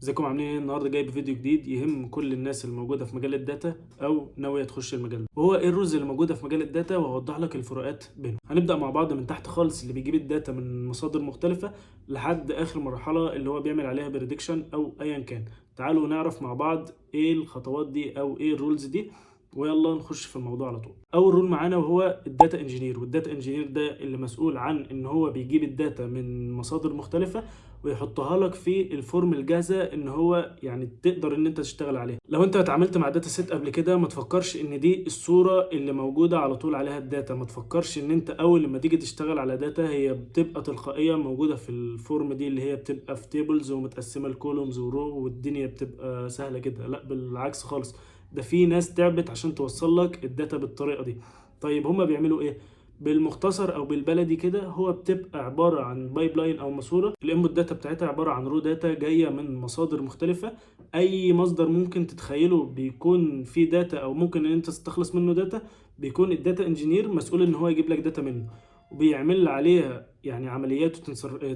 ازيكم عاملين ايه؟ النهارده جايب فيديو جديد يهم كل الناس اللي موجوده في مجال الداتا او ناويه تخش المجال ده، وهو ايه الرولز اللي موجوده في مجال الداتا، وهوضح لك الفروقات بينهم. هنبدا مع بعض من تحت خالص، اللي بيجيب الداتا من مصادر مختلفه لحد اخر مرحله اللي هو بيعمل عليها بريدكشن او ايا كان. تعالوا نعرف مع بعض ايه الخطوات دي او ايه الرولز دي، ويلا نخش في الموضوع على طول. اول رول معانا وهو الداتا انجينير، والداتا انجينير ده اللي مسؤول عن ان هو بيجيب الداتا من مصادر مختلفه ويحطها لك في الفورم الجاهزه ان هو يعني تقدر ان انت تشتغل عليها. لو انت اتعاملت مع داتا سيت قبل كده، ما تفكرش ان دي الصوره اللي موجوده على طول عليها الداتا. ما تفكرش ان انت اول لما تيجي تشتغل على داتا هي بتبقى تلقائيا موجوده في الفورم دي، اللي هي بتبقى في تيبلز ومتقسمه لكولومز ورو، والدنيا بتبقى سهله كده. لا، بالعكس خالص، ده في ناس تعبت عشان توصل لك الداتا بالطريقه دي. طيب هما بيعملوا ايه؟ بالمختصر او بالبلدي كده، هو بتبقى عباره عن بايب لاين او ماسوره. الانبوت داتا بتاعتها عباره عن رو داتا جايه من مصادر مختلفه. اي مصدر ممكن تتخيله بيكون فيه داتا او ممكن ان انت تستخلص منه داتا، بيكون الداتا انجينير مسؤول ان هو يجيب لك داتا منه، وبيعمل عليها يعني عمليات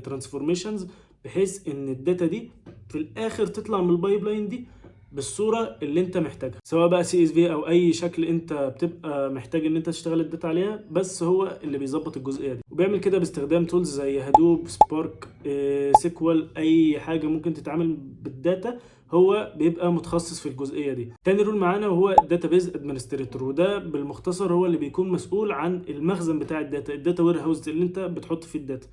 ترانسفورميشنز، بحيث ان الداتا دي في الاخر تطلع من البايب لاين دي بالصوره اللي انت محتاجها، سواء بقى سي اس في او اي شكل انت بتبقى محتاج ان انت تشتغل الداتا عليها. بس هو اللي بيظبط الجزئيه دي، وبيعمل كده باستخدام تولز زي هادوب، سبارك، سيكوال، اي حاجه ممكن تتعامل بالداتا هو بيبقى متخصص في الجزئيه دي. تاني رول معانا وهو الداتابيز ادمنستريتور، وده بالمختصر هو اللي بيكون مسؤول عن المخزن بتاع الداتا وير هاوس اللي انت بتحط فيه الداتا.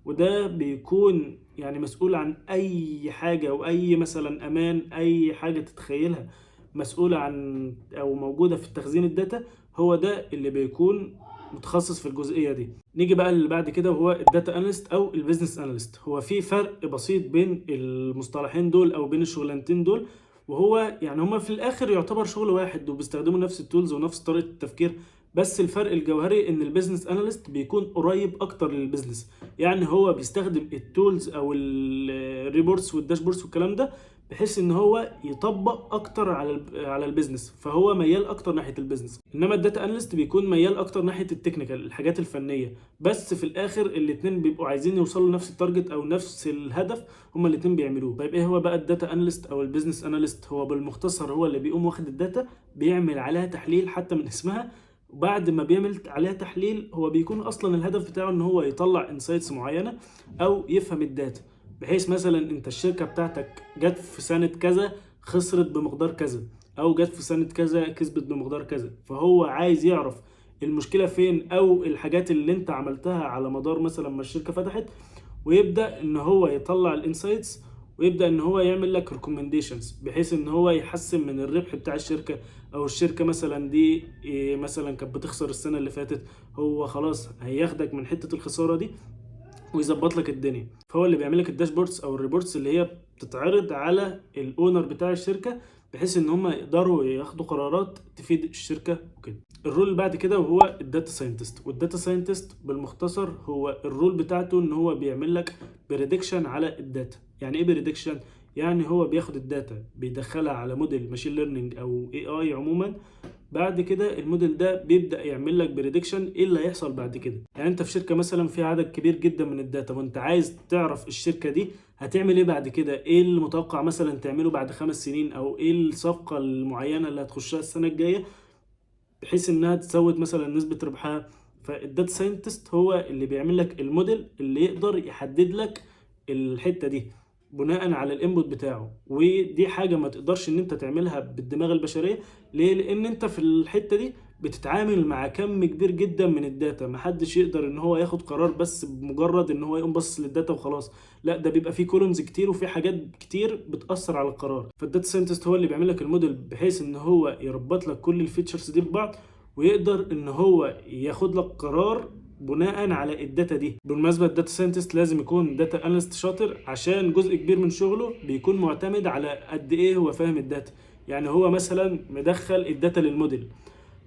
وده بيكون يعني مسؤول عن اي حاجه، او اي مثلا امان، اي حاجه تتخيلها مسؤوله عن او موجوده في تخزين الداتا، هو ده اللي بيكون متخصص في الجزئيه دي. نيجي بقى اللي بعد كده وهو الداتا اناليست او البيزنس اناليست. هو في فرق بسيط بين المصطلحين دول او بين الشغلانتين دول، وهو يعني هما في الاخر يعتبر شغل واحد وبيستخدموا نفس التولز ونفس طريقه التفكير. بس الفرق الجوهري ان البيزنس اناليست بيكون قريب اكتر للبيزنس، يعني هو بيستخدم التولز او الريبورتس والداشبوردز والكلام ده بحيث ان هو يطبق اكتر على البيزنس، فهو ميال اكتر ناحيه البيزنس. انما الداتا اناليست بيكون ميال اكتر ناحيه التكنيكال، الحاجات الفنيه. بس في الاخر الاثنين بيبقوا عايزين يوصلوا لنفس التارجت او نفس الهدف، هما الاثنين بيعملوه. طيب ايه هو بقى الداتا اناليست او البيزنس اناليست؟ هو بالمختصر هو اللي بيقوم واخد الداتا، بيعمل عليها تحليل حتى من اسمها، وبعد ما بيعمل عليها تحليل هو بيكون اصلا الهدف بتاعه ان هو يطلع انسايتس معينه او يفهم الداتا. بحيث مثلا انت الشركه بتاعتك جت في سنه كذا خسرت بمقدار كذا، او جت في سنه كذا كسبت بمقدار كذا، فهو عايز يعرف المشكله فين او الحاجات اللي انت عملتها على مدار مثلا ما الشركه فتحت، ويبدا ان هو يطلع الانسايتس، ويبدا ان هو يعمل لك ريكومنديشنز بحيث ان هو يحسن من الربح بتاع الشركه. او الشركه مثلا دي مثلا كانت بتخسر السنه اللي فاتت، هو خلاص هياخدك من حته الخساره دي ويظبط لك الدنيا. فهو اللي بيعمل لك الداشبوردز او الريبورتس اللي هي بتتعرض على الاونر بتاع الشركه، بحيث ان هم يقدروا ياخدوا قرارات تفيد الشركه وكده. الرول اللي بعد كده وهو الداتا ساينتست، والداتا ساينتست بالمختصر هو الرول بتاعته ان هو بيعمل لك بريدكشن على الداتا. يعني ايه بريدكشن؟ يعني هو بياخد الداتا بيدخلها على موديل ماشين ليرنينج او اي اي عموما، بعد كده الموديل ده بيبدأ يعمل لك بريدكشن ايه اللي هيحصل بعد كده. يعني انت في شركة مثلا في عدد كبير جدا من الداتا، وانت عايز تعرف الشركة دي هتعمل ايه بعد كده، ايه المتوقع مثلا تعمله بعد 5 سنين، او ايه الصفقة المعينة اللي هتخشها السنة الجاية بحيث انها تزود مثلا نسبة ربحها. فالداتا ساينتست هو اللي بيعمل لك الموديل اللي يقدر يحدد لك الحتة دي بناء على الانبوت بتاعه. ودي حاجة ما تقدرش ان انت تعملها بالدماغ البشرية. ليه؟ لان انت في الحتة دي بتتعامل مع كم كبير جدا من الداتا، محدش يقدر ان هو ياخد قرار بس بمجرد ان هو يقوم بص للداتا وخلاص. لا، ده بيبقى فيه كولومز كتير وفي حاجات كتير بتأثر على القرار. فالداتا ساينتست هو اللي بيعمل لك الموديل بحيث ان هو يربط لك كل الفيتشرز دي ببعض، ويقدر ان هو ياخد لك قرار بناء على الداتا دي. بالمناسبه الداتا ساينتست لازم يكون داتا اناليست شاطر، عشان جزء كبير من شغله بيكون معتمد على قد ايه هو فاهم الداتا. يعني هو مثلا مدخل الداتا للموديل،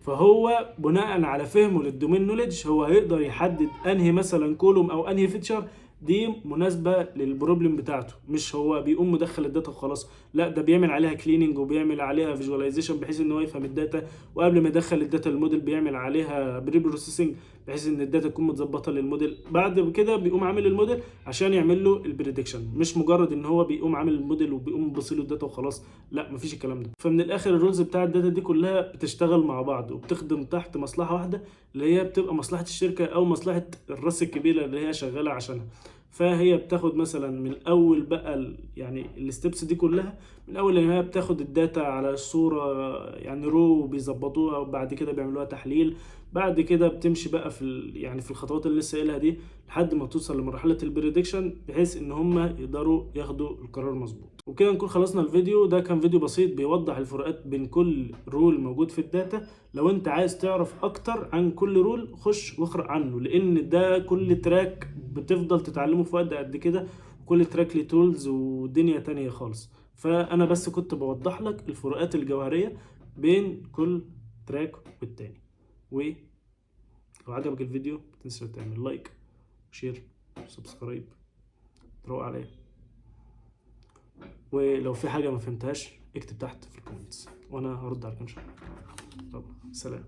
فهو بناء على فهمه للدومين نوليدج هو هيقدر يحدد انهي مثلا كولوم او انهي فيتشر دي مناسبه للبروبلم بتاعته. مش هو بيقوم مدخل الداتا وخلاص، لا، ده بيعمل عليها كليننج وبيعمل عليها فيجواليزيشن بحيث ان هو يفهم الداتا، وقبل ما يدخل الداتا الموديل بيعمل عليها بري بروسيسنج بحيث ان الداتا تكون متظبطه للموديل. بعد كده بيقوم عامل الموديل عشان يعمل له البريدكشن، مش مجرد ان هو بيقوم عامل الموديل وبيقوم بيبص له الداتا وخلاص، لا مفيش الكلام ده. فمن الاخر الرولز بتاع الداتا دي كلها بتشتغل مع بعض وبتخدم تحت مصلحه واحده، اللي هي بتبقى مصلحه الشركه او مصلحه الراس الكبيره اللي هي شغاله عشانها. فهي بتاخد مثلا من الاول بقى يعني الستبس دي كلها، من اول ان هي بتاخد الداتا على صوره يعني رو بيظبطوها، وبعد كده بيعملوها تحليل. بعد كده بتمشي بقى يعني في الخطوات اللي لسه قايلها دي لحد ما توصل لمرحله البريدكشن، بحيث ان هم يقدروا ياخدوا القرار مظبوط. وكده نكون خلصنا الفيديو ده. كان فيديو بسيط بيوضح الفروقات بين كل رول موجود في الداتا. لو انت عايز تعرف اكتر عن كل رول خش واقرا عنه، لان ده كل تراك بتفضل تتعلمه في وقت قد كده، وكل تراك ليه تولز ودنيا تانية خالص. فانا بس كنت بوضح لك الفروقات الجوهرية بين كل تراك والتاني. ولو عجبك الفيديو متنساش تعمل لايك وشير وسبسكرايب، تروق عليا. ولو في حاجة ما فهمتهاش اكتب تحت في الكومنتس وانا هرد عليك ان شاء الله. طبعا سلام.